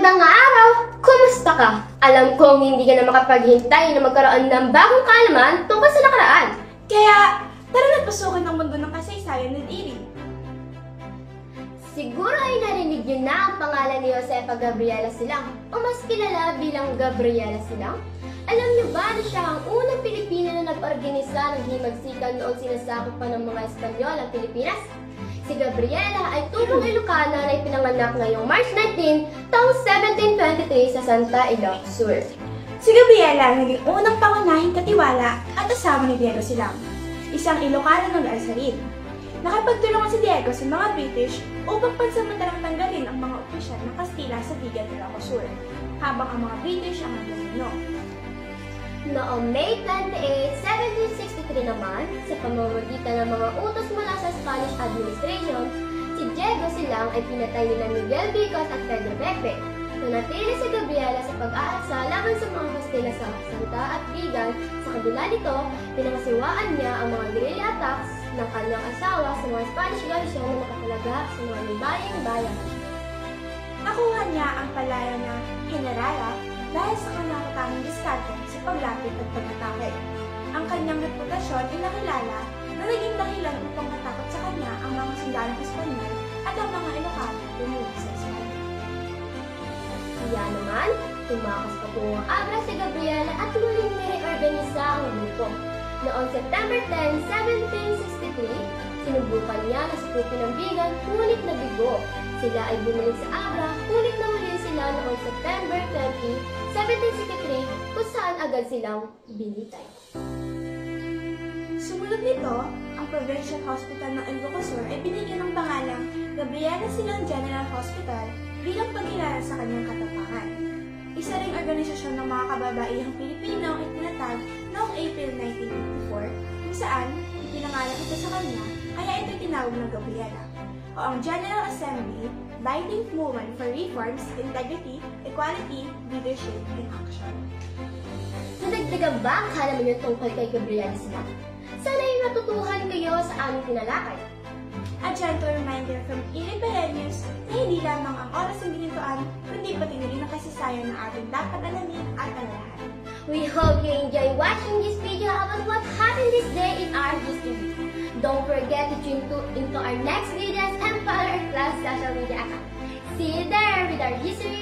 Magandang araw! Kumusta ka? Alam kong hindi ka na makapaghintay na magkaroon ng bagong kaalaman tungkol sa nakaraan. Kaya, tara na pasukin ang mundo ng kasaysayan ni Iring. Siguro ay narinig niyo na ang pangalan ni Josefa Gabriela Silang o mas kilala bilang Gabriela Silang. Alam niyo ba na siya ang unang Pilipina na nag-organisa ng himagsikan noong sinasakop pa ng mga Espanyol ang Pilipinas? Si Gabriela ay tubong Ilocana na ipinanganak ngayong March 19, taong 1723 sa Santa Ilocos Sur. Si Gabriela ang naging unang pangunahing katiwala at asawa ni Diego Silang, isang Ilocano ng Alsarin. Nakapagtulungan si Diego sa mga British upang pansamantalang tanggalin ang mga opisyal ng Kastila sa Vigan de Ilocos Sur, habang ang mga British ang nagdominio. Noong May 28, 1763 naman, sa pamamagitan ng mga utos mula sa Spanish administration, si Diego Silang ay pinatay nila Miguel Vicos at Pedro Pepe. Nanatili si Gabriela sa pag-aatsa laban sa mga Kastila sa Santa at Vigan. Sa kabila nito, pinangasiwaan niya ang mga guerrilla attacks ng kanyang asawa sa mga Spanish garrison na nakatalaga sa mga libayang bayan. Nakuha niya ang palayan na Generala dahil sa kanyang tanging diskarte sa paglapit at pag-atake. Ang kanyang reputasyon ay nakilala na naging dahilan upang matakot sa kanya ang mga sundalong Espanyol at ang mga Ilocano tumuloy sa Espanya. Kaya naman, tumakas patungong Abra si Gabriela at muling nireorganisa ang grupo. Noong September 10, 1763, sinubukan niya na sakupin ng Vigan, ngunit nabigo. Sila ay bumalik sa Abra, ngunit nahuli sila noong September 20, 1763, kung saan agad silang binitay. Sumunod nito, ang Provincial Hospital ng Ilocos Sur ay binigyan ng pangalang Gabriela Silang General Hospital bilang pagkilala sa kanyang katapangan. Isa ring organisasyon ng mga kababaihang Pilipino ay tinatag noong April 1984, kung saan ipinangalan ito sa kanya, kaya ito tinawag na Gabriela. O ang General Assembly, Binding Movement for Reforms, Integrity, Equality, Leadership, and Action. Nadagdagan ba ang kaalaman niyo tungkol kay Gabriela Silang? Sana ay natutuhan kayo sa aming tinalakay. A gentle reminder from Iri Perenius na hindi lamang ang oras ng ginintuan, kundi pati na rin ang kasaysayan na ating dapat alamin at alalahanin. We hope you enjoy watching this video about what happened this day in our history. Don't forget to tune into our next videos and follow our class social media account. See you there with our history